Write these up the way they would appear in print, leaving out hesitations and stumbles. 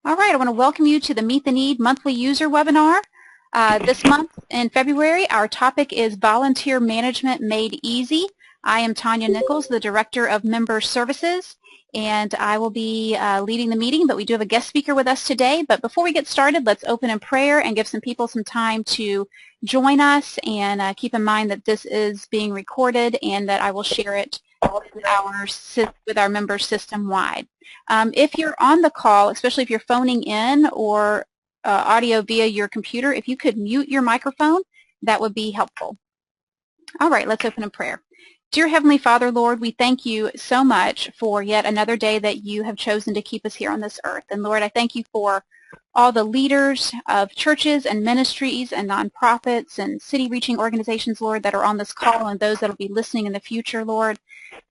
All right, I want to welcome you to the Meet the Need monthly user webinar. This month in February, our topic is Volunteer Management Made Easy. I am Tanya Nichols, the Director of Member Services, and I will be leading the meeting, but we do have a guest speaker with us today. But before we get started, let's open in prayer and give some people some time to join us, and keep in mind that this is being recorded and that I will share it with our members system-wide. If you're on the call, especially if you're phoning in or audio via your computer, if you could mute your microphone, that would be helpful. All right, let's open in prayer. Dear Heavenly Father, Lord, we thank you so much for yet another day that you have chosen to keep us here on this earth. And Lord, I thank you for all the leaders of churches and ministries and nonprofits and city-reaching organizations, Lord, that are on this call and those that will be listening in the future, Lord.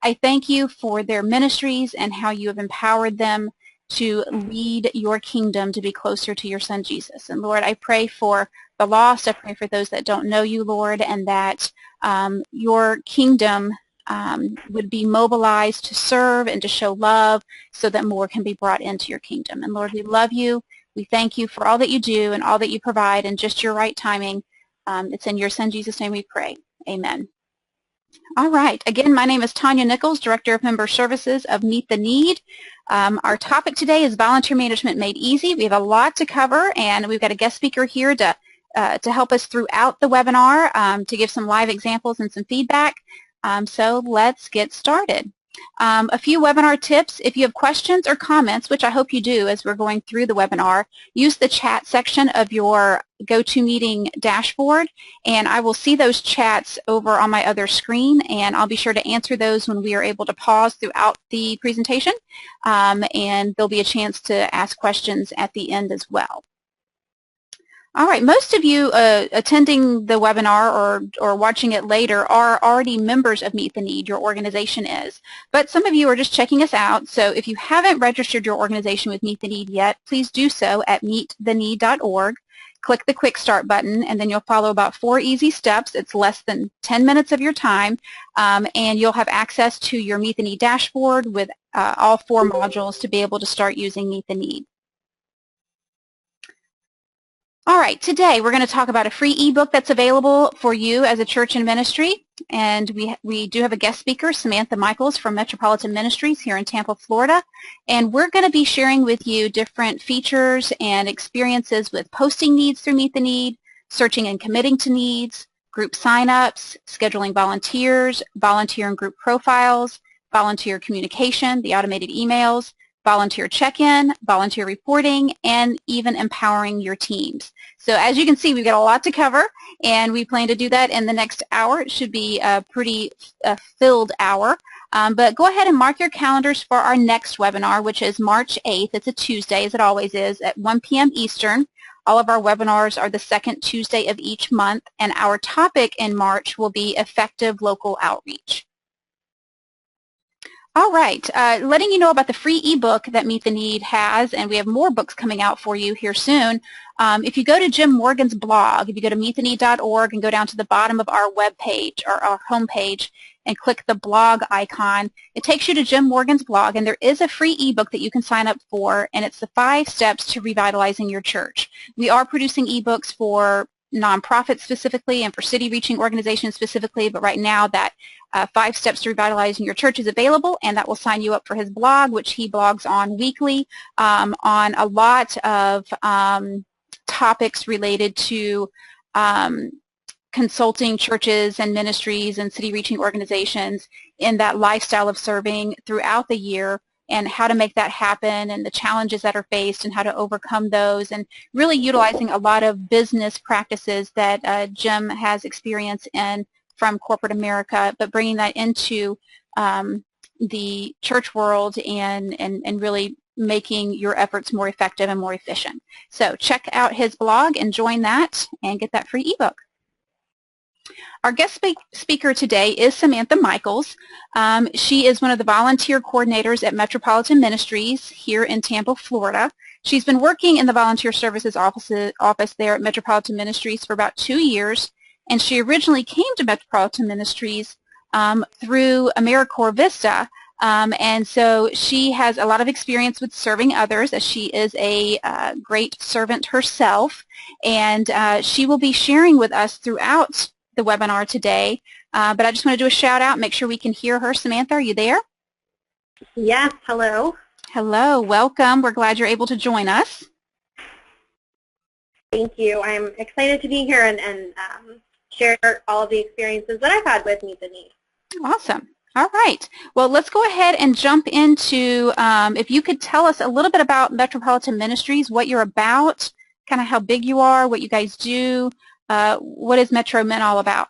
I thank you for their ministries and how you have empowered them to lead your kingdom to be closer to your Son, Jesus. And Lord, I pray for the lost. I pray for those that don't know you, Lord, and that your kingdom would be mobilized to serve and to show love so that more can be brought into your kingdom. And Lord, we love you. We thank you for all that you do and all that you provide and just your right timing. It's in your Son, Jesus' name we pray. Amen. All right. Again, my name is Tanya Nichols, Director of Member Services of Meet the Need. Our topic today is Volunteer Management Made Easy. We have a lot to cover, and we've got a guest speaker here to help us throughout the webinar to give some live examples and some feedback. So let's get started. A few webinar tips. If you have questions or comments, which I hope you do as we're going through the webinar, use the chat section of your GoToMeeting dashboard, and I will see those chats over on my other screen, and I'll be sure to answer those when we are able to pause throughout the presentation, and there'll be a chance to ask questions at the end as well. All right, most of you attending the webinar or watching it later are already members of Meet the Need, your organization is. But some of you are just checking us out, so if you haven't registered your organization with Meet the Need yet, please do so at meettheneed.org. Click the Quick Start button, and then you'll follow about 4 easy steps. It's less than 10 minutes of your time, and you'll have access to your Meet the Need dashboard with all 4 modules to be able to start using Meet the Need. All right, today we're going to talk about a free ebook that's available for you as a church and ministry, and we do have a guest speaker, Samantha Michaels from Metropolitan Ministries here in Tampa, Florida, and we're going to be sharing with you different features and experiences with posting needs through Meet the Need, searching and committing to needs, group signups, scheduling volunteers, volunteer and group profiles, volunteer communication, the automated emails, volunteer check-in, volunteer reporting, and even empowering your teams. So as you can see, we've got a lot to cover, and we plan to do that in the next hour. It should be a pretty filled hour. But go ahead and mark your calendars for our next webinar, which is March 8th. It's a Tuesday, as it always is, at 1 p.m. Eastern. All of our webinars are the second Tuesday of each month, and our topic in March will be effective local outreach. All right, letting you know about the free ebook that Meet the Need has, and we have more books coming out for you here soon. If you go to Jim Morgan's blog, if you go to meettheneed.org and go down to the bottom of our web page or our home page and click the blog icon, it takes you to Jim Morgan's blog, and there is a free ebook that you can sign up for, and it's the 5 steps to revitalizing your church. We are producing ebooks for nonprofits specifically and for city-reaching organizations specifically, but right now that 5 steps to revitalizing your church is available, and that will sign you up for his blog, which he blogs on weekly on a lot of topics related to consulting churches and ministries and city-reaching organizations in that lifestyle of serving throughout the year, and how to make that happen, and the challenges that are faced, and how to overcome those, and really utilizing a lot of business practices that Jim has experience in from corporate America, but bringing that into the church world and really making your efforts more effective and more efficient. So check out his blog and join that and get that free ebook. Our guest speaker today is Samantha Michaels. She is one of the volunteer coordinators at Metropolitan Ministries here in Tampa, Florida. She's been working in the volunteer services office there at Metropolitan Ministries for about 2 years, and she originally came to Metropolitan Ministries through AmeriCorps Vista, And so she has a lot of experience with serving others, as she is a great servant herself. And she will be sharing with us throughout the webinar today. But I just want to do a shout out, make sure we can hear her. Samantha, are you there? Yes, hello. Hello, welcome. We're glad you're able to join us. Thank you. I'm excited to be here and share all of the experiences that I've had with Meet the Need. Awesome. All right. Well, let's go ahead and jump into, if you could tell us a little bit about Metropolitan Ministries, what you're about, kind of how big you are, what you guys do. What is Metro Men all about?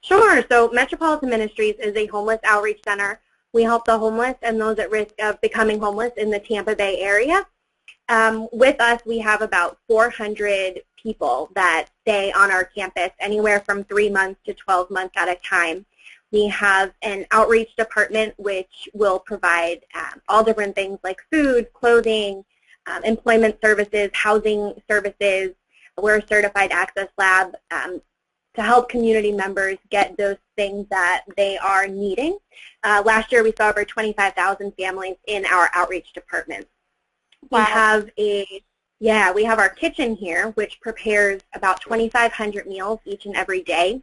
Sure. So Metropolitan Ministries is a homeless outreach center. We help the homeless and those at risk of becoming homeless in the Tampa Bay area. With us, we have about 400 people that stay on our campus, anywhere from 3 months to 12 months at a time. We have an outreach department which will provide all different things like food, clothing, employment services, housing services. We're a certified access lab to help community members get those things that they are needing. Last year, we saw over 25,000 families in our outreach department. Wow. We have our kitchen here, which prepares about 2,500 meals each and every day.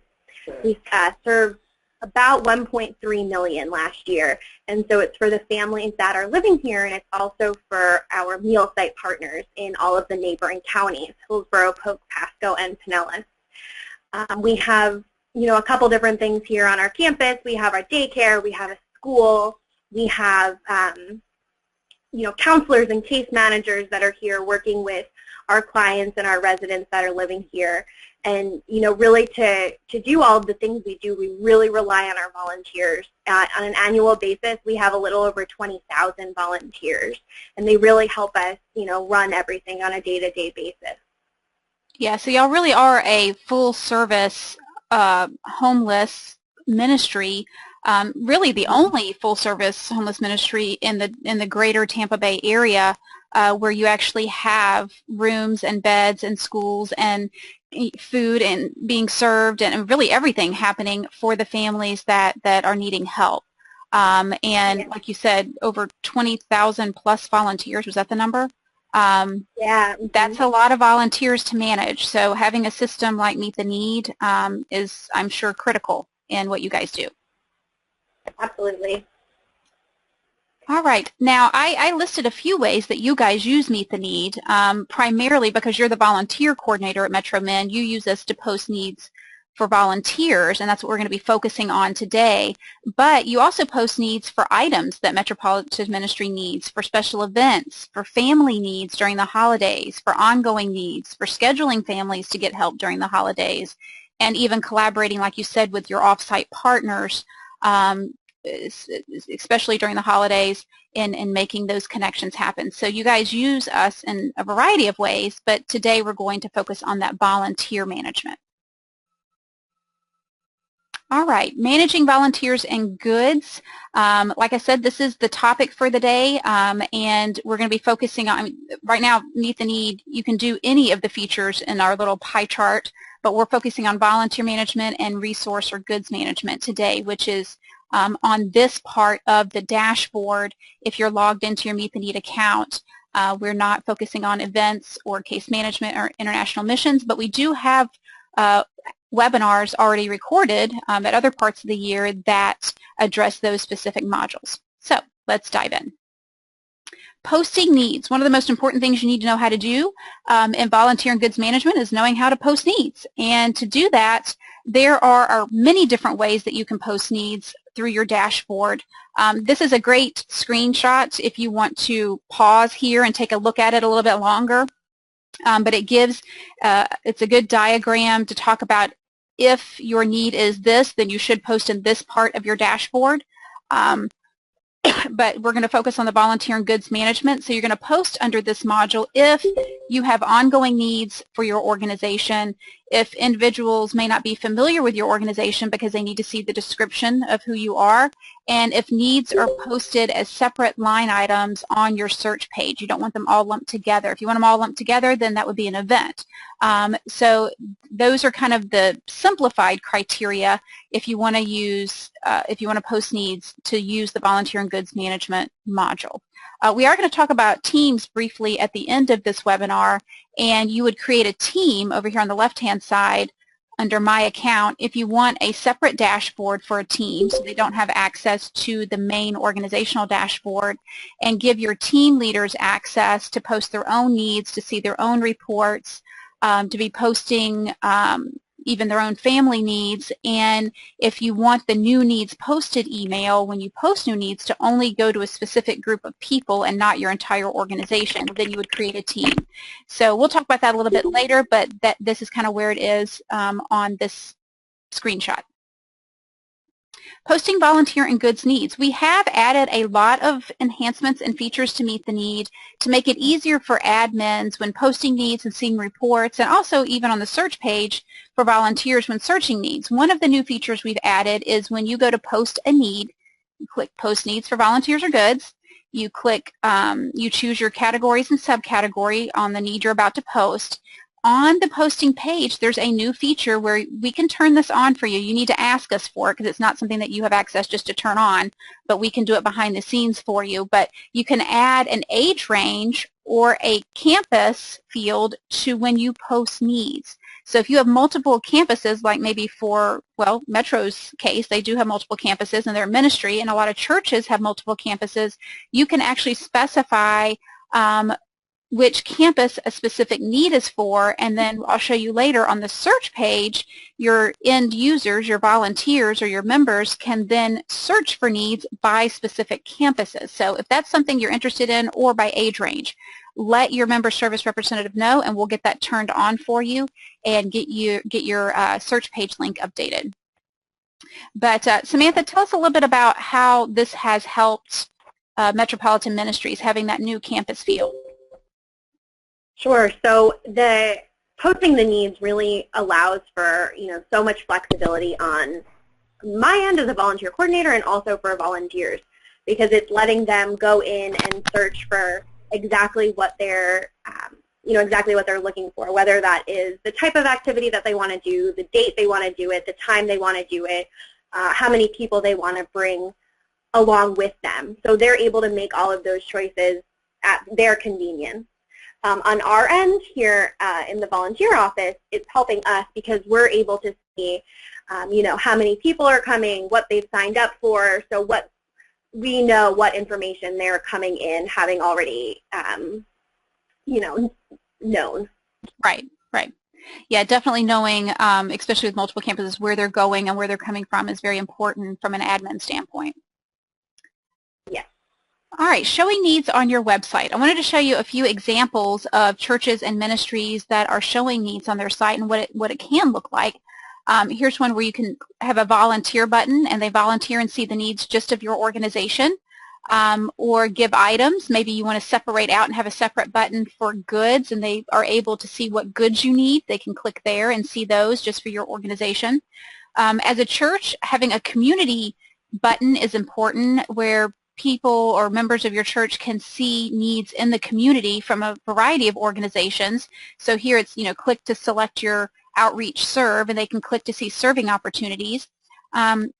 We served about 1.3 million last year, and so it's for the families that are living here, and it's also for our meal site partners in all of the neighboring counties, Hillsborough, Polk, Pasco, and Pinellas. We have, a couple different things here on our campus. We have our daycare, we have a school, we have counselors and case managers that are here working with our clients and our residents that are living here. And, really to do all of the things we do, we really rely on our volunteers. On an annual basis, we have a little over 20,000 volunteers, and they really help us, run everything on a day-to-day basis. Yeah, so y'all really are a full-service homeless ministry. Really the only full-service homeless ministry in the greater Tampa Bay area where you actually have rooms and beds and schools and food and being served and really everything happening for the families that are needing help. And like you said, over 20,000 plus volunteers. Was that the number? That's a lot of volunteers to manage. So having a system like Meet the Need is, I'm sure, critical in what you guys do. Absolutely. All right. Now, I listed a few ways that you guys use Meet the Need, primarily because you're the volunteer coordinator at Metro Men. You use us to post needs for volunteers, and that's what we're going to be focusing on today. But you also post needs for items that Metropolitan Ministry needs, for special events, for family needs during the holidays, for ongoing needs, for scheduling families to get help during the holidays, and even collaborating, like you said, with your off-site partners, especially during the holidays, in making those connections happen. So you guys use us in a variety of ways, but today we're going to focus on that volunteer management. All right, managing volunteers and goods. Like I said, this is the topic for the day, and we're going to be focusing on, right now, Meet the Need, you can do any of the features in our little pie chart, but we're focusing on volunteer management and resource or goods management today, which is on this part of the dashboard. If you're logged into your Meet the Need account, we're not focusing on events or case management or international missions, but we do have webinars already recorded at other parts of the year that address those specific modules. So let's dive in. Posting needs. One of the most important things you need to know how to do in volunteer and goods management is knowing how to post needs. And to do that, there are many different ways that you can post needs through your dashboard. This is a great screenshot if you want to pause here and take a look at it a little bit longer. But it gives, it's a good diagram to talk about if your need is this, then you should post in this part of your dashboard. But we're going to focus on the volunteer and goods management. So you're going to post under this module if you have ongoing needs for your organization, if individuals may not be familiar with your organization because they need to see the description of who you are, and if needs are posted as separate line items on your search page. You don't want them all lumped together. If you want them all lumped together, then that would be an event. So those are kind of the simplified criteria if you want to use, if you want to post needs to use the volunteer and goods management module. We are going to talk about teams briefly at the end of this webinar, and you would create a team over here on the left-hand side under My Account if you want a separate dashboard for a team so they don't have access to the main organizational dashboard, and give your team leaders access to post their own needs, to see their own reports, to be posting even their own family needs. And if you want the new needs posted email, when you post new needs, to only go to a specific group of people and not your entire organization, then you would create a team. So we'll talk about that a little bit later, but this is kind of where it is on this screenshot. Posting volunteer and goods needs. We have added a lot of enhancements and features to meet the need to make it easier for admins when posting needs and seeing reports, and also even on the search page for volunteers when searching needs. One of the new features we've added is when you go to post a need, you click Post Needs for Volunteers or Goods. You click, you choose your categories and subcategory on the need you're about to post. On the posting page, there's a new feature where we can turn this on for you. You need to ask us for it because it's not something that you have access just to turn on, but we can do it behind the scenes for you. But you can add an age range or a campus field to when you post needs. So if you have multiple campuses, like maybe for, well, Metro's case, they do have multiple campuses in their ministry, and a lot of churches have multiple campuses, you can actually specify which campus a specific need is for, and then I'll show you later on the search page, your end users, your volunteers or your members can then search for needs by specific campuses. So if that's something you're interested in, or by age range, let your member service representative know and we'll get that turned on for you and get your search page link updated. But Samantha, tell us a little bit about how this has helped Metropolitan Ministries having that new campus field. Sure. So the posting the needs really allows for, so much flexibility on my end as a volunteer coordinator, and also for volunteers, because it's letting them go in and search for exactly what they're, exactly what they're looking for, whether that is the type of activity that they want to do, the date they want to do it, the time they want to do it, how many people they want to bring along with them. So they're able to make all of those choices at their convenience. On our end here in the volunteer office, it's helping us because we're able to see, how many people are coming, what they've signed up for, so what we know what information they're coming in having already, known. Right, right. Yeah, definitely knowing, especially with multiple campuses, where they're going and where they're coming from is very important from an admin standpoint. Yes. All right, showing needs on your website. I wanted to show you a few examples of churches and ministries that are showing needs on their site and what it can look like. Here's one where you can have a volunteer button and they volunteer and see the needs just of your organization, or give items. Maybe you want to separate out and have a separate button for goods, and they are able to see what goods you need. They can click there and see those just for your organization. As a church, having a community button is important, where people or members of your church can see needs in the community from a variety of organizations. So here it's, click to select your outreach serve, and they can click to see serving opportunities.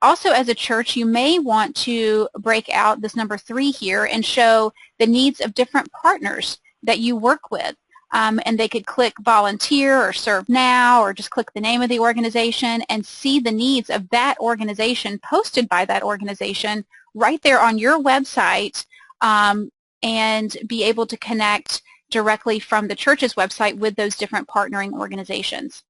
Also, as a church, you may want to break out this number 3 here and show the needs of different partners that you work with. And they could click volunteer or serve now, or just click the name of the organization and see the needs of that organization posted by that organization right there on your website, and be able to connect directly from the church's website with those different partnering organizations.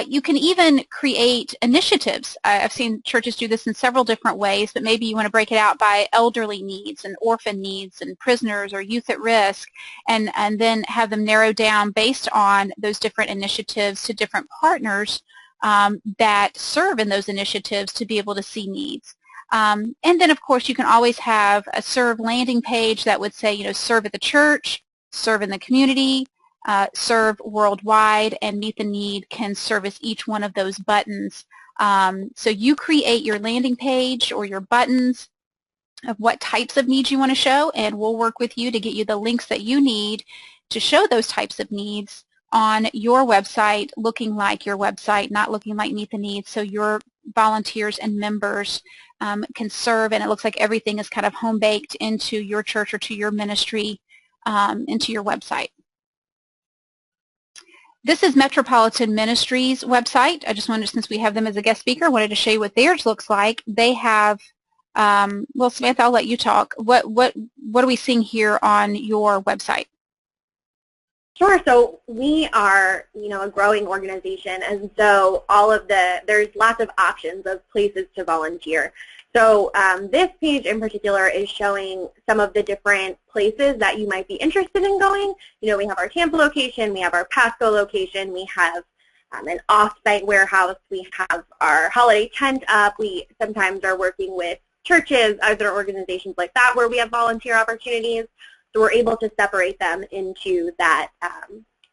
You can even create initiatives. I've seen churches do this in several different ways, but maybe you want to break it out by elderly needs and orphan needs and prisoners or youth at risk, and then have them narrow down based on those different initiatives to different partners that serve in those initiatives to be able to see needs. And then, of course, you can always have a serve landing page that would say, serve at the church, serve in the community, serve worldwide, and Meet the Need can service each one of those buttons. So you create your landing page or your buttons of what types of needs you want to show, and we'll work with you to get you the links that you need to show those types of needs on your website, looking like your website, not looking like Meet the Needs, so your volunteers and members can serve, and it looks like everything is kind of home-baked into your church or to your ministry, into your website. This is Metropolitan Ministries website. I just wanted, since we have them as a guest speaker, I wanted to show you what theirs looks like. They have, well, Samantha, I'll let you talk. What are we seeing here on your website? Sure. So we are, a growing organization, and so there's lots of options of places to volunteer. So this page in particular is showing some of the different places that you might be interested in going. We have our Tampa location, we have our Pasco location, we have an off-site warehouse, we have our holiday tent up. We sometimes are working with churches, other organizations like that where we have volunteer opportunities. So we're able to separate them into that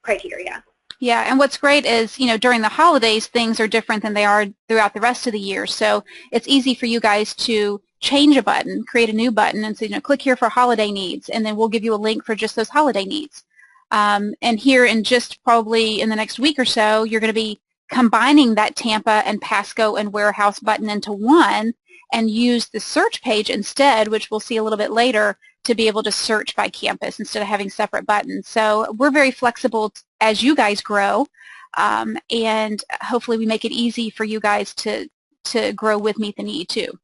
criteria. Yeah, and what's great is, during the holidays, things are different than they are throughout the rest of the year. So it's easy for you guys to change a button, create a new button, and say, click here for holiday needs, and then we'll give you a link for just those holiday needs. And here in just probably in the next week or so, you're going to be combining that Tampa and Pasco and warehouse button into one and use the search page instead, which we'll see a little bit later, to be able to search by campus instead of having separate buttons. So we're very flexible as you guys grow, and hopefully we make it easy for you guys to grow with Meet the Need too.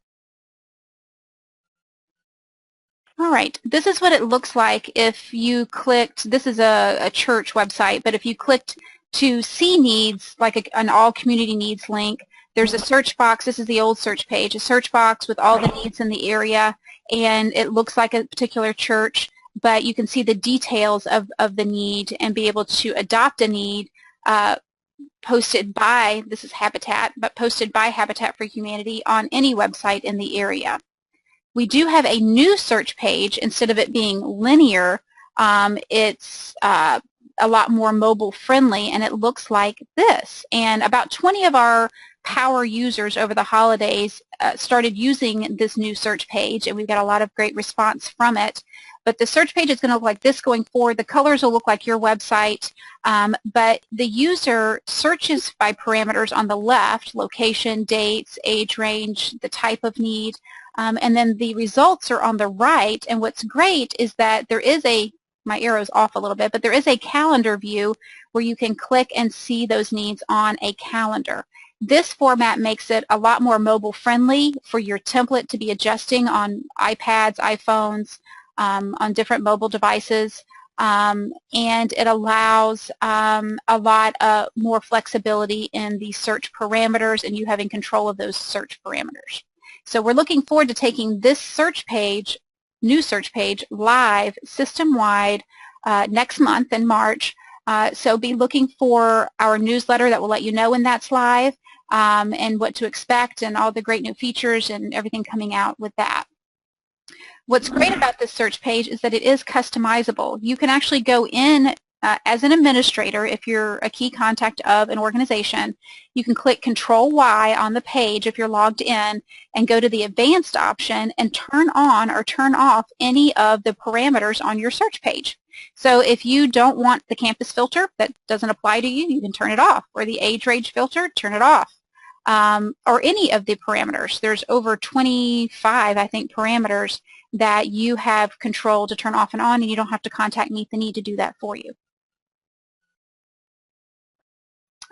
All right, this is what it looks like if you clicked, this is a church website, but if you clicked to see needs, like an all community needs link, there's a search box. This is the old search page, a search box with all the needs in the area, and it looks like a particular church, but you can see the details of the need and be able to adopt a need posted by, this is Habitat, but posted by Habitat for Humanity on any website in the area. We do have a new search page. Instead of it being linear, it's a lot more mobile friendly, and it looks like this. And about 20 of our power users over the holidays started using this new search page, and we've got a lot of great response from it. But the search page is going to look like this going forward. The colors will look like your website, but the user searches by parameters on the left: location, dates, age range, the type of need, and then the results are on the right. And what's great is that there is my arrow's off a little bit, but there is a calendar view where you can click and see those needs on a calendar. This format makes it a lot more mobile friendly for your template to be adjusting on iPads, iPhones, on different mobile devices, and it allows a lot more flexibility in the search parameters and you having control of those search parameters. So we're looking forward to taking this search page, new search page, live system-wide next month in March. So be looking for our newsletter that will let you know when that's live, and what to expect and all the great new features and everything coming out with that. What's great about this search page is that it is customizable. You can actually go in as an administrator, if you're a key contact of an organization, you can click Control-Y on the page if you're logged in and go to the advanced option and turn on or turn off any of the parameters on your search page. So if you don't want the campus filter, that doesn't apply to you, you can turn it off, or the age range filter, turn it off, or any of the parameters. There's over 25, I think, parameters that you have control to turn off and on, and you don't have to contact Meet the Need to do that for you.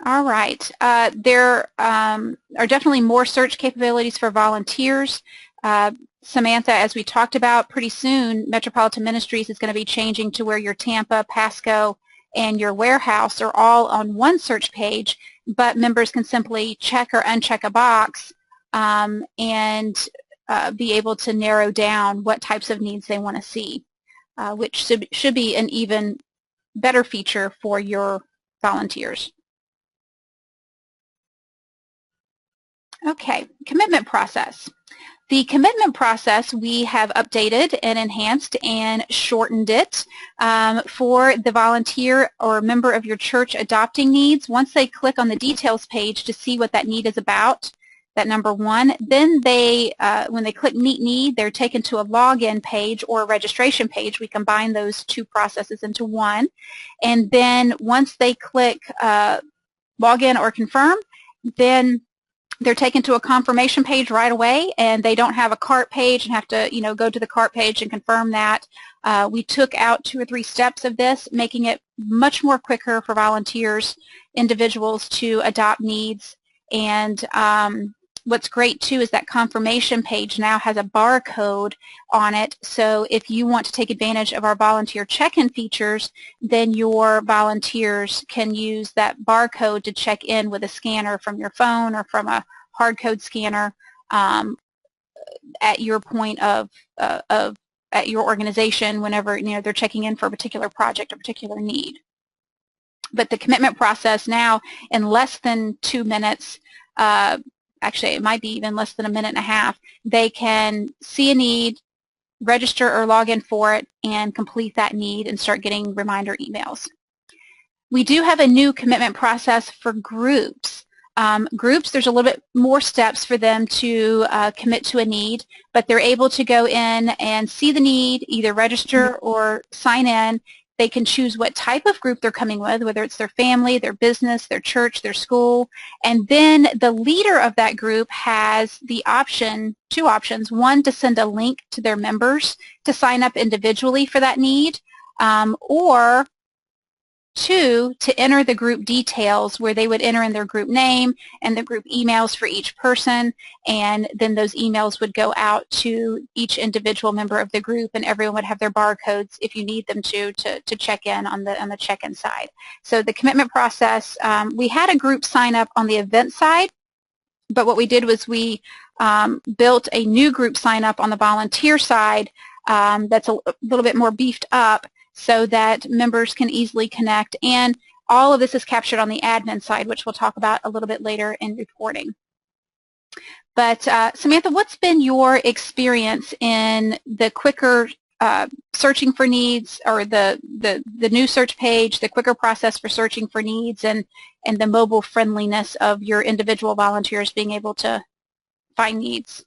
All right. There are definitely more search capabilities for volunteers. Samantha, as we talked about, pretty soon Metropolitan Ministries is going to be changing to where your Tampa, Pasco, and your warehouse are all on one search page, but members can simply check or uncheck a box and be able to narrow down what types of needs they want to see, which should be an even better feature for your volunteers. Okay, commitment process. The commitment process we have updated and enhanced and shortened it for the volunteer or member of your church adopting needs. Once they click on the details page to see what that need is about, that number one, then they, when they click Meet Need, they're taken to a login page or a registration page. We combine those two processes into one. And then once they click Login or Confirm, then they're taken to a confirmation page right away, and they don't have a cart page and have to, go to the cart page and confirm that. We took out 2 or 3 steps of this, making it much more quicker for volunteers, individuals to adopt needs. And what's great too is that confirmation page now has a barcode on it, so if you want to take advantage of our volunteer check-in features, then your volunteers can use that barcode to check in with a scanner from your phone or from a hard code scanner at your point of at your organization whenever they're checking in for a particular project or particular need. But the commitment process now, in less than 2 minutes, actually it might be even less than a minute and a half, they can see a need, register or log in for it, and complete that need and start getting reminder emails. We do have a new commitment process for groups. Groups, there's a little bit more steps for them to commit to a need, but they're able to go in and see the need, either register or sign in. They can choose what type of group they're coming with, whether it's their family, their business, their church, their school, and then the leader of that group has the option, 2 options, one to send a link to their members to sign up individually for that need, or 2, to enter the group details where they would enter in their group name and the group emails for each person, and then those emails would go out to each individual member of the group, and everyone would have their barcodes if you need them to check in on the check-in side. So the commitment process, we had a group sign up on the event side, but what we did was we built a new group sign up on the volunteer side that's a little bit more beefed up, so that members can easily connect, and all of this is captured on the admin side, which we'll talk about a little bit later in reporting. But Samantha, what's been your experience in the quicker searching for needs, or the new search page, the quicker process for searching for needs, and the mobile friendliness of your individual volunteers being able to find needs?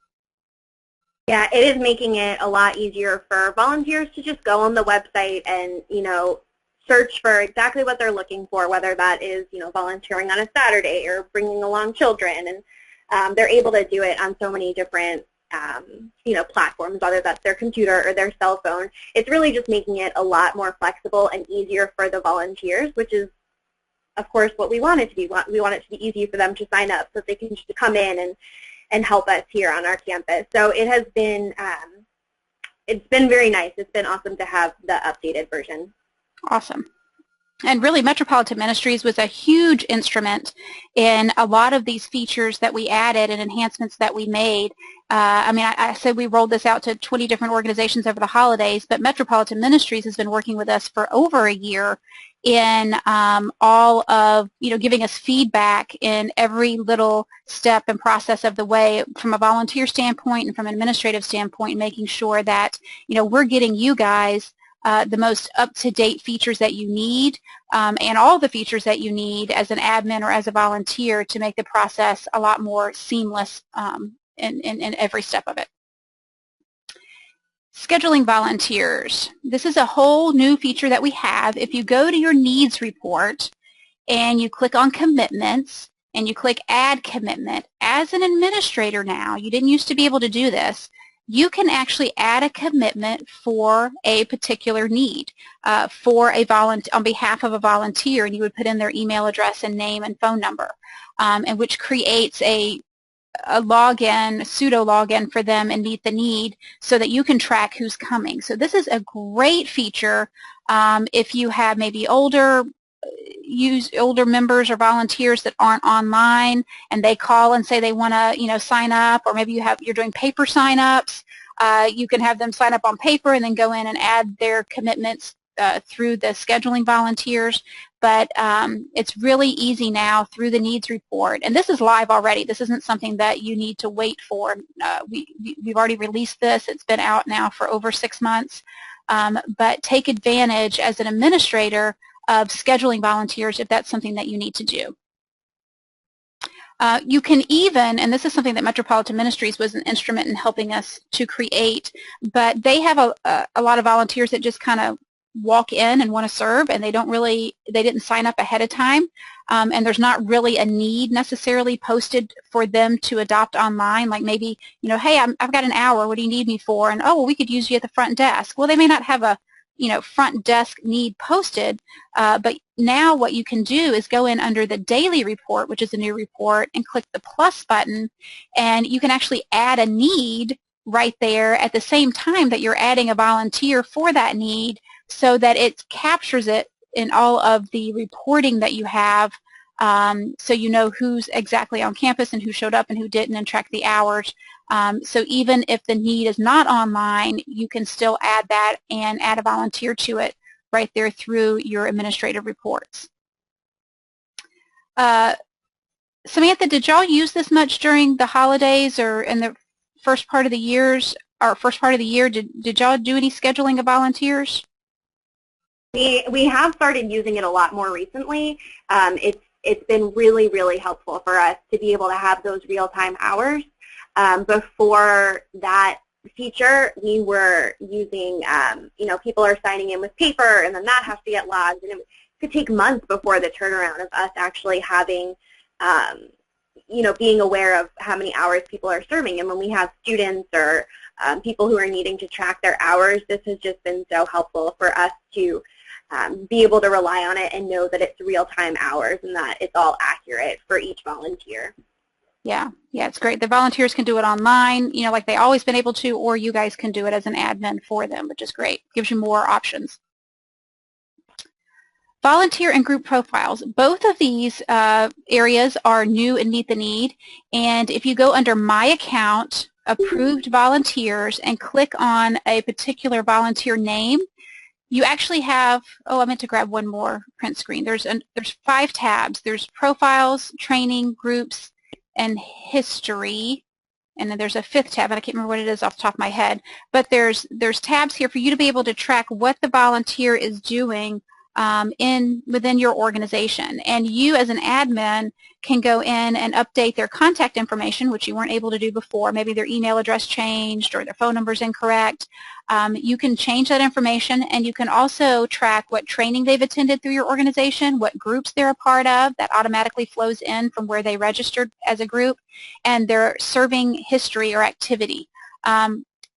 Yeah, it is making it a lot easier for volunteers to just go on the website and, search for exactly what they're looking for, whether that is, volunteering on a Saturday or bringing along children. And they're able to do it on so many different, platforms, whether that's their computer or their cell phone. It's really just making it a lot more flexible and easier for the volunteers, which is, of course, what we want it to be. We want it to be easy for them to sign up so that they can just come in and help us here on our campus. So it has been, it's been very nice. It's been awesome to have the updated version. Awesome. And really, Metropolitan Ministries was a huge instrument in a lot of these features that we added and enhancements that we made. I said we rolled this out to 20 different organizations over the holidays, but Metropolitan Ministries has been working with us for over a year in all of, giving us feedback in every little step and process of the way, from a volunteer standpoint and from an administrative standpoint, making sure that, we're getting you guys the most up-to-date features that you need, and all the features that you need as an admin or as a volunteer to make the process a lot more seamless in every step of it. Scheduling volunteers. This is a whole new feature that we have. If you go to your needs report and you click on commitments and you click add commitment, as an administrator now, you didn't used to be able to do this, you can actually add a commitment for a particular need on behalf of a volunteer, and you would put in their email address and name and phone number, and which creates a login, pseudo login for them and Meet the Need, so that you can track who's coming. So this is a great feature if you have maybe older members or volunteers that aren't online, and they call and say they want to sign up, or maybe you're doing paper sign-ups. You can have them sign up on paper and then go in and add their commitments through the scheduling volunteers, but it's really easy now through the needs report. And this is live already. This isn't something that you need to wait for. We've already released this. It's been out now for over 6 months. But take advantage as an administrator of scheduling volunteers if that's something that you need to do. You can even, and this is something that Metropolitan Ministries was an instrument in helping us to create, but they have a lot of volunteers that just kind of walk in and want to serve, and they didn't sign up ahead of time, and there's not really a need necessarily posted for them to adopt online, like maybe, hey, I've got an hour, what do you need me for? And, oh, well, we could use you at the front desk. Well, they may not have a front desk need posted, but now what you can do is go in under the daily report, which is a new report, and click the plus button, and you can actually add a need right there at the same time that you're adding a volunteer for that need, so that it captures it in all of the reporting that you have, so you know who's exactly on campus and who showed up and who didn't, and track the hours. So even if the need is not online, you can still add that and add a volunteer to it right there through your administrative reports. Samantha, did y'all use this much during the holidays or in the first part of the year? Did y'all do any scheduling of volunteers? We have started using it a lot more recently. It's been really, really helpful for us to be able to have those real-time hours. Before that feature, we were using, people are signing in with paper, and then that has to get logged, and it could take months before the turnaround of us actually having, being aware of how many hours people are serving. And when we have students or people who are needing to track their hours, this has just been so helpful for us to be able to rely on it and know that it's real-time hours and that it's all accurate for each volunteer. Yeah, it's great. The volunteers can do it online, like they always been able to, or you guys can do it as an admin for them, which is great. Gives you more options. Volunteer and group profiles. Both of these areas are new in Meet the Need, and if you go under My Account, Approved Volunteers, and click on a particular volunteer name, you actually have, I meant to grab one more print screen. There's 5 tabs. There's Profiles, Training, Groups, and History, and then there's a 5th tab, and I can't remember what it is off the top of my head, but there's tabs here for you to be able to track what the volunteer is doing within your organization. And you as an admin can go in and update their contact information, which you weren't able to do before. Maybe their email address changed or their phone number is incorrect. You can change that information, and you can also track what training they've attended through your organization, what groups they're a part of. That automatically flows in from where they registered as a group, and their serving history or activity.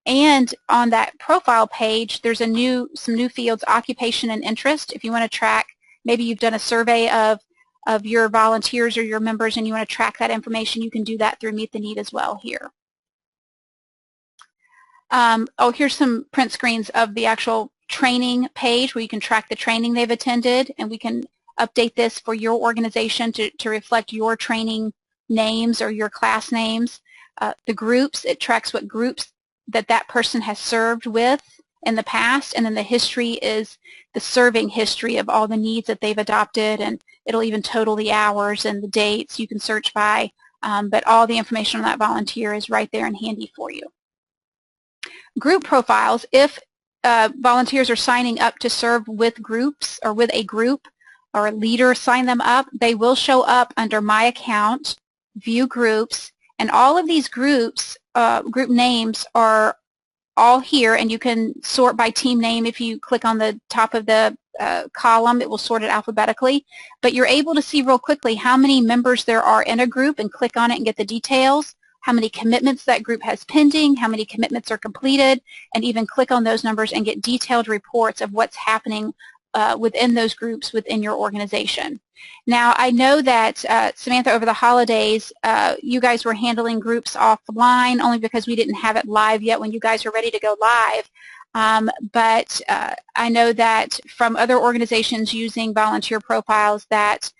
And on that profile page, there's some new fields, occupation and interest. If you want to track, maybe you've done a survey of your volunteers or your members and you want to track that information, you can do that through Meet the Need as well here. Here's some print screens of the actual training page where you can track the training they've attended, and we can update this for your organization to reflect your training names or your class names. The groups, it tracks what groups that person has served with in the past, and then the history is the serving history of all the needs that they've adopted, and it'll even total the hours and the dates you can search by, but all the information on that volunteer is right there and handy for you. Group profiles, if volunteers are signing up to serve with groups or with a group or a leader sign them up, they will show up under My Account, View Groups, and all of these groups, group names are all here, and you can sort by team name. If you click on the top of the column, it will sort it alphabetically, but you're able to see real quickly how many members there are in a group and click on it and get the details, how many commitments that group has pending, how many commitments are completed, and even click on those numbers and get detailed reports of what's happening within those groups within your organization. Now, I know that, Samantha, over the holidays, you guys were handling groups offline only because we didn't have it live yet when you guys are ready to go live. But I know that from other organizations using volunteer profiles that,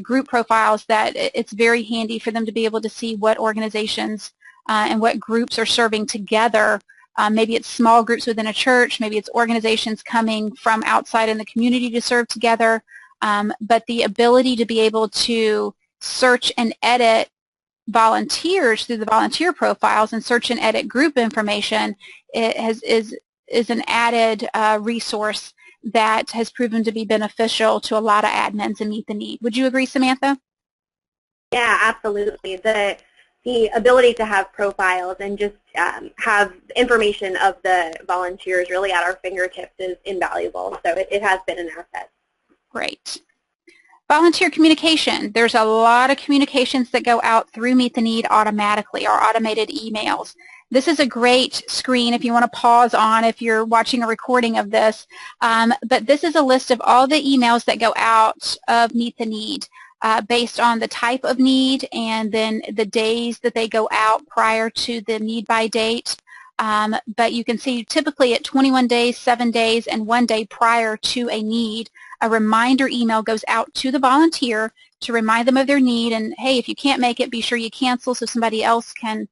group profiles, that it's very handy for them to be able to see what organizations and what groups are serving together Maybe it's small groups within a church. Maybe it's organizations coming from outside in the community to serve together. But the ability to be able to search and edit volunteers through the volunteer profiles and search and edit group information is an added resource that has proven to be beneficial to a lot of admins and Meet the Need. Would you agree, Samantha? Yeah, absolutely. The ability to have profiles and just have information of the volunteers really at our fingertips is invaluable. So it has been an asset. Great. Volunteer communication. There's a lot of communications that go out through Meet the Need automatically, our automated emails. This is a great screen if you want to pause on if you're watching a recording of this. But this is a list of all the emails that go out of Meet the Need based on the type of need and then the days that they go out prior to the need by date. But you can see typically at 21 days, 7 days, and 1 day prior to a need, a reminder email goes out to the volunteer to remind them of their need, and hey, if you can't make it, be sure you cancel so somebody else can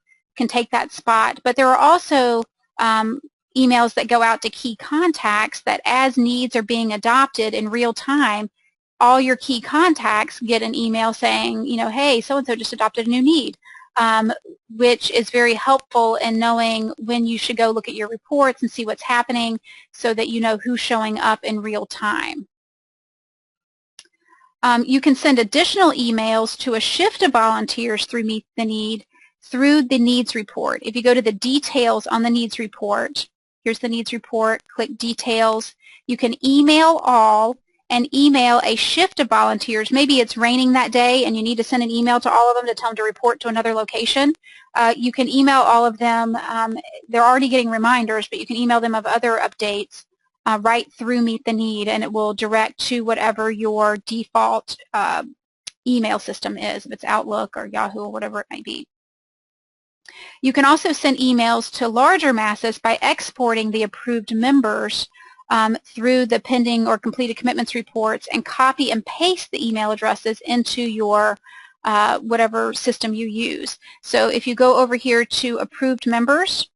take that spot. But there are also emails that go out to key contacts that as needs are being adopted in real time, all your key contacts get an email saying, you know, hey, so-and-so just adopted a new need, which is very helpful in knowing when you should go look at your reports and see what's happening so that you know who's showing up in real time. You can send additional emails to a shift of volunteers through Meet the Need through the needs report. If you go to the details on the needs report, here's the needs report, click details. You can email all and email a shift of volunteers. Maybe it's raining that day and you need to send an email to all of them to tell them to report to another location. You can email all of them. They're already getting reminders, but you can email them of other updates right through Meet the Need, and it will direct to whatever your default email system is, if it's Outlook or Yahoo or whatever it might be. You can also send emails to larger masses by exporting the approved members through the pending or completed commitments reports and copy and paste the email addresses into your whatever system you use. So if you go over here to approved members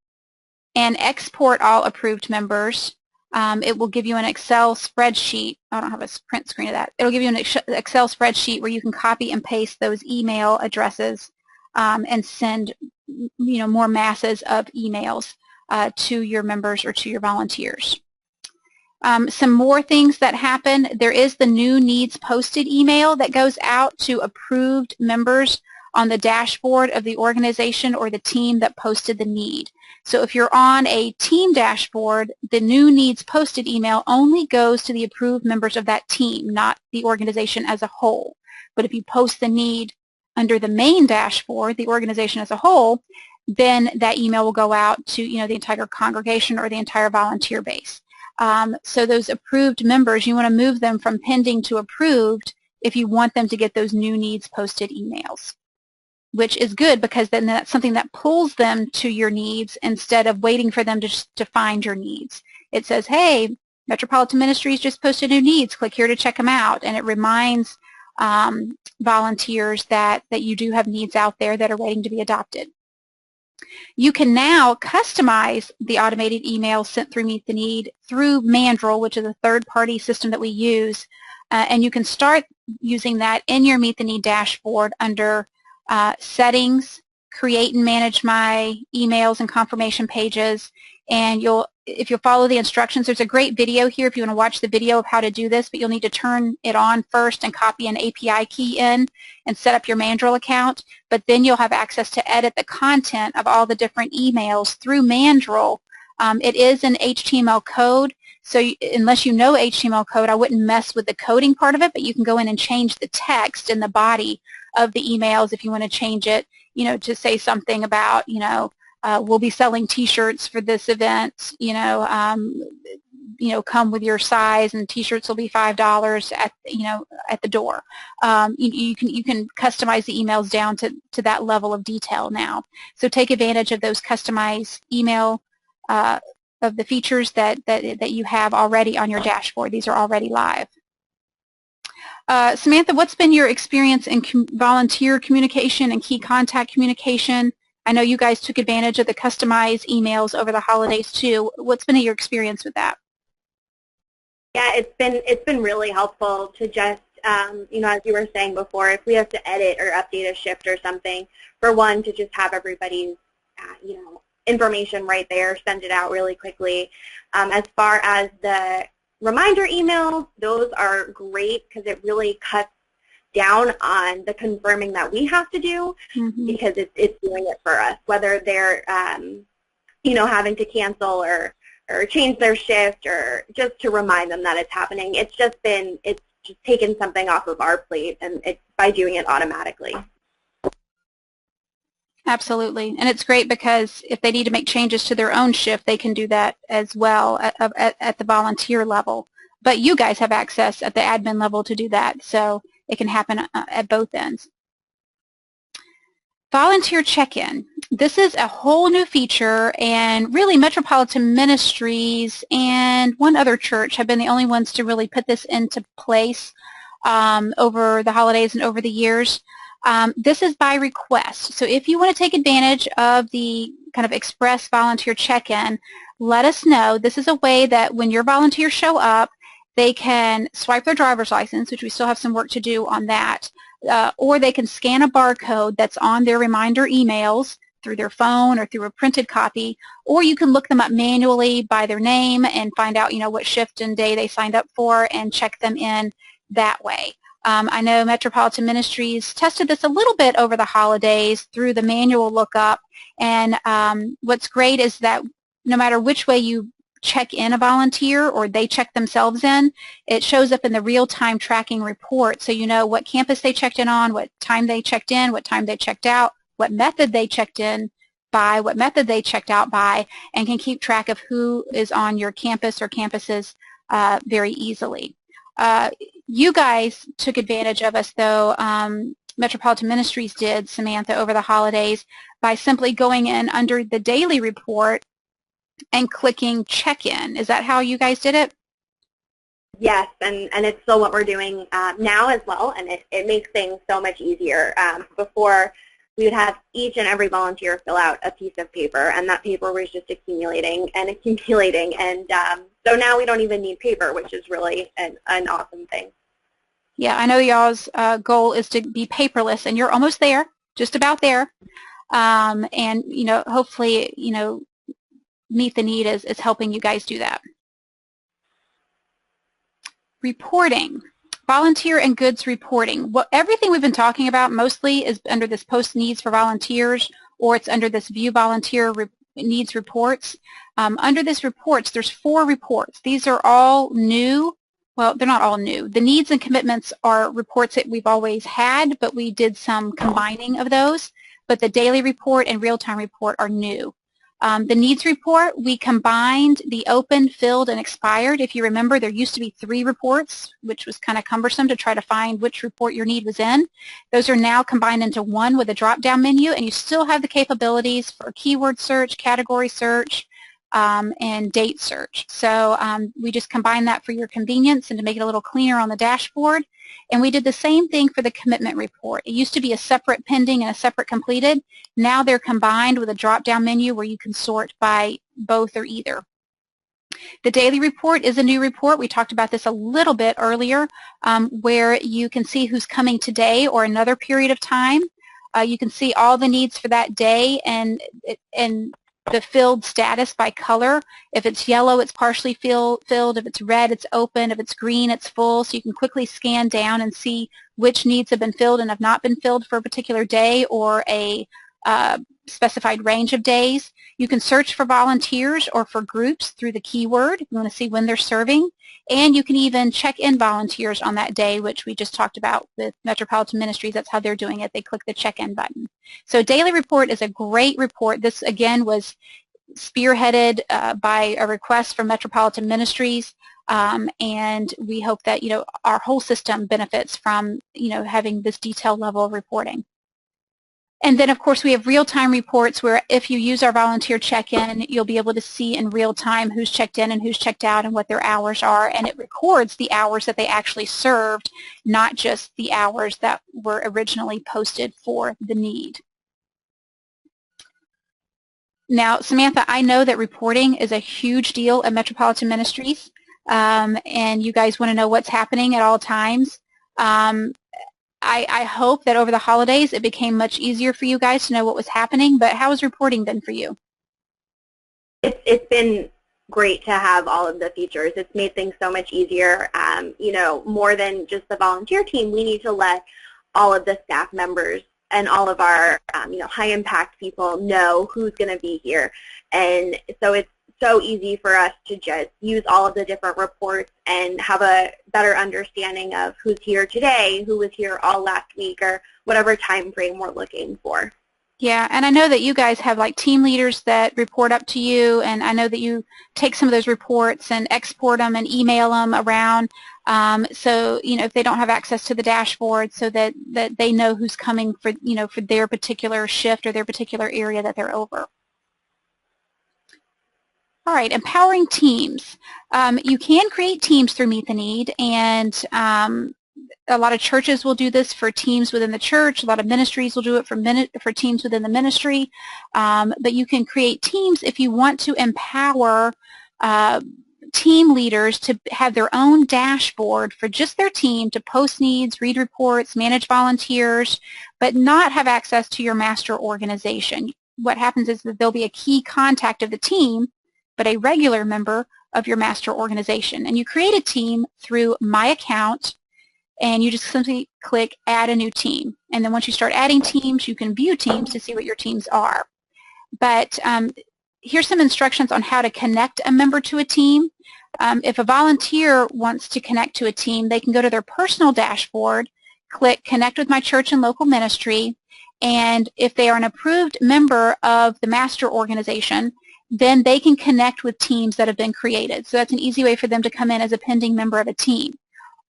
and export all approved members, it will give you an Excel spreadsheet. I don't have a print screen of that. It'll give you an Excel spreadsheet where you can copy and paste those email addresses and send more masses of emails to your members or to your volunteers. Some more things that happen. There is the new needs posted email that goes out to approved members on the dashboard of the organization or the team that posted the need. So if you're on a team dashboard, the new needs posted email only goes to the approved members of that team, not the organization as a whole. But if you post the need under the main dashboard, the organization as a whole, then that email will go out to the entire congregation or the entire volunteer base. So those approved members, you want to move them from pending to approved if you want them to get those new needs posted emails, which is good because then that's something that pulls them to your needs instead of waiting for them to find your needs. It says, hey, Metropolitan Ministries just posted new needs. Click here to check them out. And it reminds volunteers that you do have needs out there that are waiting to be adopted. You can now customize the automated email sent through Meet the Need through Mandrill, which is a third-party system that we use. And you can start using that in your Meet the Need dashboard under Settings, Create and Manage My Emails and Confirmation Pages. And if you'll follow the instructions, there's a great video here if you want to watch the video of how to do this, but you'll need to turn it on first and copy an API key in and set up your Mandrill account. But then you'll have access to edit the content of all the different emails through Mandrill. It is an HTML code, so unless you know HTML code, I wouldn't mess with the coding part of it, but you can go in and change the text in the body of the emails if you want to change it, to say something about, we'll be selling T-shirts for this event, come with your size, and T-shirts will be $5 at the door. You can customize the emails down to that level of detail now. So take advantage of those customized email of the features that you have already on your dashboard. These are already live. Samantha, what's been your experience in volunteer communication and key contact communication? I know you guys took advantage of the customized emails over the holidays too. What's been your experience with that? Yeah, it's been really helpful to just as you were saying before, if we have to edit or update a shift or something, for one, to just have everybody's information right there, send it out really quickly. As far as the reminder emails, those are great because it really cuts down on the confirming that we have to do, because it's doing it for us, whether they're having to cancel or change their shift, or just to remind them that it's happening. It's just taken something off of our plate, and it's by doing it automatically. Absolutely. And it's great because if they need to make changes to their own shift, they can do that as well at the volunteer level. But you guys have access at the admin level to do that, so it can happen at both ends. Volunteer check-in. This is a whole new feature, and really Metropolitan Ministries and one other church have been the only ones to really put this into place over the holidays and over the years. This is by request. So if you want to take advantage of the kind of express volunteer check-in, let us know. This is a way that when your volunteers show up, they can swipe their driver's license, which we still have some work to do on that, or they can scan a barcode that's on their reminder emails through their phone or through a printed copy, or you can look them up manually by their name and find out, what shift and day they signed up for and check them in that way. I know Metropolitan Ministries tested this a little bit over the holidays through the manual lookup, and what's great is that no matter which way you check in a volunteer or they check themselves in, it shows up in the real-time tracking report, so you know what campus they checked in on, what time they checked in, what time they checked out, what method they checked in by, what method they checked out by, and can keep track of who is on your campus or campuses very easily. You guys took advantage of us, though. Metropolitan Ministries did, Samantha, over the holidays by simply going in under the daily report and clicking check-in. Is that how you guys did it? Yes, and it's still what we're doing now as well, and it makes things so much easier. Before, we would have each and every volunteer fill out a piece of paper, and that paper was just accumulating and accumulating, and so now we don't even need paper, which is really an awesome thing. Yeah, I know y'all's goal is to be paperless, and you're almost there, just about there, and hopefully, Meet the Need is helping you guys do that. Reporting. Volunteer and goods reporting. Everything we've been talking about mostly is under this post needs for volunteers, or it's under this view volunteer needs reports. Under this reports, there's 4 reports. These are all new. Well, they're not all new. The needs and commitments are reports that we've always had, but we did some combining of those. But the daily report and real-time report are new. The needs report, we combined the open, filled, and expired. If you remember, there used to be 3 reports, which was kind of cumbersome to try to find which report your need was in. Those are now combined into one with a drop-down menu, and you still have the capabilities for keyword search, category search, and date search. So we just combined that for your convenience and to make it a little cleaner on the dashboard. And we did the same thing for the commitment report. It used to be a separate pending and a separate completed. Now they're combined with a drop-down menu where you can sort by both or either. The daily report is a new report. We talked about this a little bit earlier, where you can see who's coming today or another period of time. You can see all the needs for that day and the filled status by color. If it's yellow, it's partially filled. If it's red, it's open. If it's green, it's full. So you can quickly scan down and see which needs have been filled and have not been filled for a particular day or a specified range of days. You can search for volunteers or for groups through the keyword. You want to see when they're serving. And you can even check in volunteers on that day, which we just talked about with Metropolitan Ministries. That's how they're doing it. They click the check-in button. So daily report is a great report. This, again, was spearheaded by a request from Metropolitan Ministries, and we hope that, our whole system benefits from, having this detailed level of reporting. And then, of course, we have real-time reports where if you use our volunteer check-in, you'll be able to see in real time who's checked in and who's checked out and what their hours are. And it records the hours that they actually served, not just the hours that were originally posted for the need. Now, Samantha, I know that reporting is a huge deal at Metropolitan Ministries, and you guys want to know what's happening at all times. I hope that over the holidays it became much easier for you guys to know what was happening, but how has reporting been for you? It's been great to have all of the features. It's made things so much easier. You know, more than just the volunteer team, we need to let all of the staff members and all of our you know, high-impact people know who's going to be here. And so it's so easy for us to just use all of the different reports and have a better understanding of who's here today, who was here all last week, or whatever time frame we're looking for. Yeah, and I know that you guys have like team leaders that report up to you, and I know that you take some of those reports and export them and email them around. So, you know, if they don't have access to the dashboard, so that they know who's coming for, you know, for their particular shift or their particular area that they're over. All right, empowering teams. You can create teams through Meet the Need, and a lot of churches will do this for teams within the church. A lot of ministries will do it for teams within the ministry. But you can create teams if you want to empower team leaders to have their own dashboard for just their team to post needs, read reports, manage volunteers, but not have access to your master organization. What happens is that there'll be a key contact of the team, but a regular member of your master organization. And you create a team through My Account, and you just simply click Add a New Team. And then once you start adding teams, you can view teams to see what your teams are. But here's some instructions on how to connect a member to a team. If a volunteer wants to connect to a team, they can go to their personal dashboard, click Connect with My Church and Local Ministry, and if they are an approved member of the master organization, then they can connect with teams that have been created. So that's an easy way for them to come in as a pending member of a team.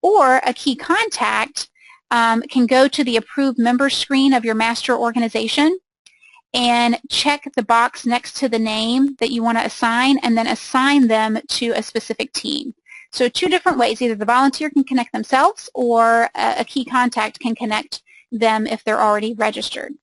Or a key contact can go to the approved member screen of your master organization and check the box next to the name that you want to assign, and then assign them to a specific team. So two different ways. Either the volunteer can connect themselves, or a key contact can connect them if they're already registered.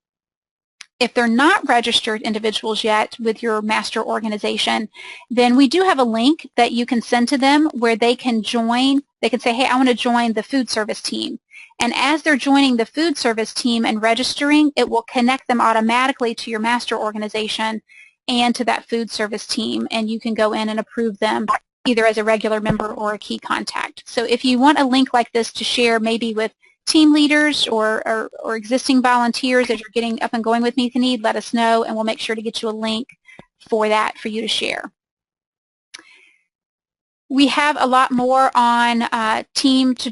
If they're not registered individuals yet with your master organization, then we do have a link that you can send to them where they can join. They can say, hey, I want to join the food service team. And as they're joining the food service team and registering, it will connect them automatically to your master organization and to that food service team, and you can go in and approve them either as a regular member or a key contact. So if you want a link like this to share maybe with team leaders or existing volunteers as you're getting up and going with Meet the Need, let us know, and we'll make sure to get you a link for that for you to share. We have a lot more on Teams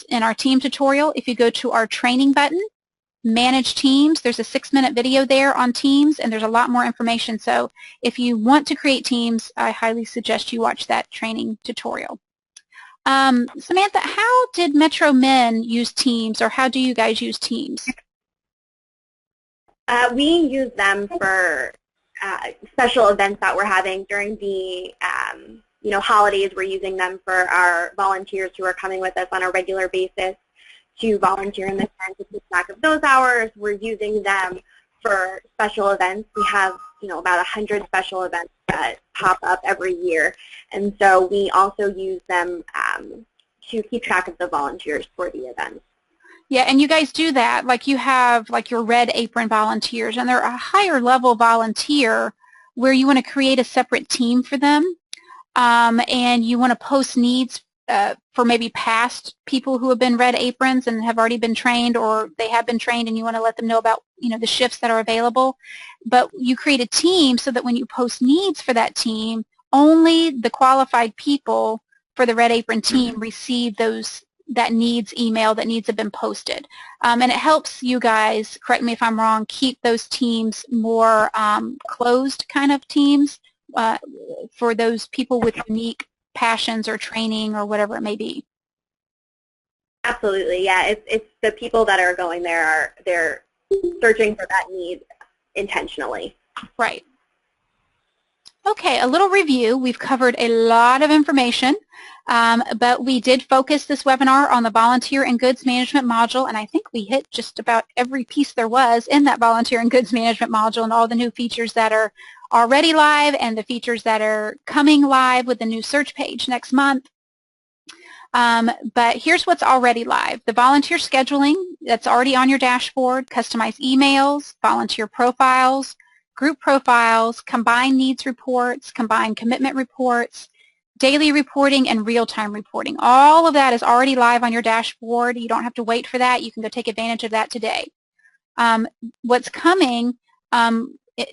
in our team tutorial. If you go to our training button, Manage Teams, there's a 6-minute video there on Teams, and there's a lot more information. So if you want to create teams, I highly suggest you watch that training tutorial. Samantha, how did Metro Men use Teams, or how do you guys use Teams? We use them for special events that we're having during the you know, holidays. We're using them for our volunteers who are coming with us on a regular basis to volunteer in the tent to keep track of those hours. We're using them for special events. We have, you know, about 100 special events that pop up every year, and so we also use them to keep track of the volunteers for the events. Yeah, and you guys do that. Like you have like your Red Apron volunteers, and they're a higher level volunteer where you want to create a separate team for them, and you want to post needs for maybe past people who have been Red Aprons and have already been trained, or they have been trained and you want to let them know about, you know, the shifts that are available. But you create a team so that when you post needs for that team, only the qualified people for the Red Apron team receive that needs email that needs have been posted. And it helps you guys, correct me if I'm wrong, keep those teams more closed kind of teams for those people with unique passions or training or whatever it may be. Absolutely, yeah. It's the people that are going there they're searching for that need intentionally. Right. Okay, a little review. We've covered a lot of information, but we did focus this webinar on the volunteer and goods management module, and I think we hit just about every piece there was in that volunteer and goods management module and all the new features that are already live and the features that are coming live with the new search page next month. But here's what's already live. The volunteer scheduling that's already on your dashboard, customized emails, volunteer profiles, group profiles, combined needs reports, combined commitment reports, daily reporting, and real-time reporting. All of that is already live on your dashboard. You don't have to wait for that. You can go take advantage of that today. What's coming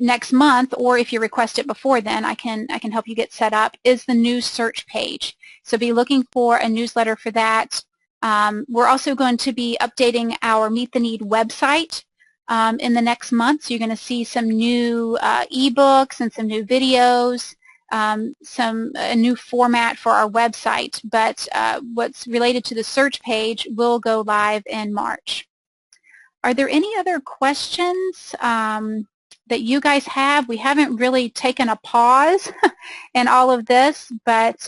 next month, or if you request it before then, I can help you get set up, is the new search page. So be looking for a newsletter for that. We're also going to be updating our Meet the Need website in the next month. So you're going to see some new ebooks and some new videos, a new format for our website. But what's related to the search page will go live in March. Are there any other questions that you guys have? We haven't really taken a pause in all of this, but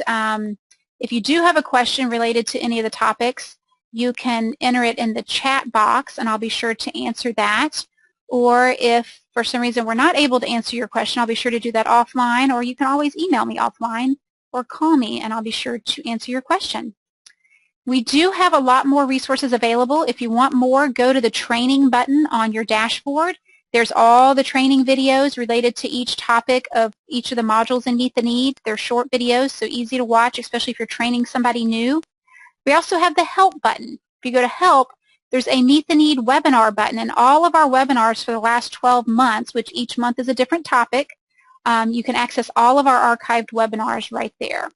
if you do have a question related to any of the topics, you can enter it in the chat box, and I'll be sure to answer that. Or if for some reason we're not able to answer your question, I'll be sure to do that offline, or you can always email me offline or call me, and I'll be sure to answer your question. We do have a lot more resources available. If you want more, go to the training button on your dashboard. There's all the training videos related to each topic of each of the modules in Meet the Need. They're short videos, so easy to watch, especially if you're training somebody new. We also have the Help button. If you go to Help, there's a Meet the Need webinar button, and all of our webinars for the last 12 months, which each month is a different topic, you can access all of our archived webinars right there.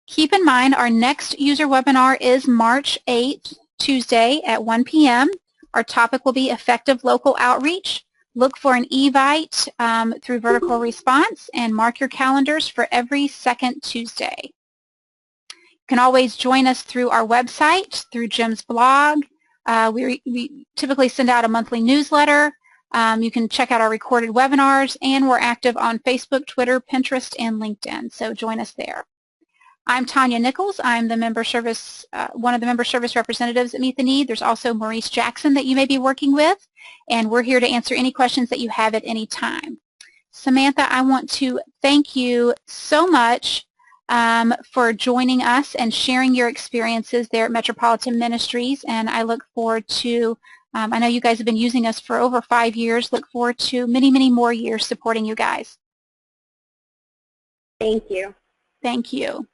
Keep in mind, our next user webinar is March 8th, Tuesday at 1 p.m. Our topic will be effective local outreach. Look for an evite through Vertical Response, and mark your calendars for every second Tuesday. You can always join us through our website, through Jim's blog. We typically send out a monthly newsletter. You can check out our recorded webinars, and we're active on Facebook, Twitter, Pinterest, and LinkedIn, so join us there. I'm Tanya Nichols. I'm the member service, one of the member service representatives at Meet the Need. There's also Maurice Jackson that you may be working with, and we're here to answer any questions that you have at any time. Samantha, I want to thank you so much for joining us and sharing your experiences there at Metropolitan Ministries, and I look forward to, I know you guys have been using us for over 5 years, look forward to many, many more years supporting you guys. Thank you. Thank you.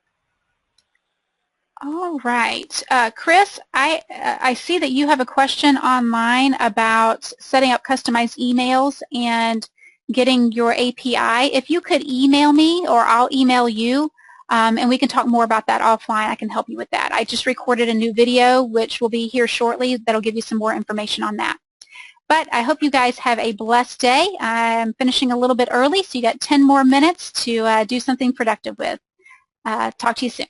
All right. Chris, I see that you have a question online about setting up customized emails and getting your API. If you could email me, or I'll email you, and we can talk more about that offline. I can help you with that. I just recorded a new video, which will be here shortly, that'll give you some more information on that. But I hope you guys have a blessed day. I'm finishing a little bit early, so you got 10 more minutes to do something productive with. Talk to you soon.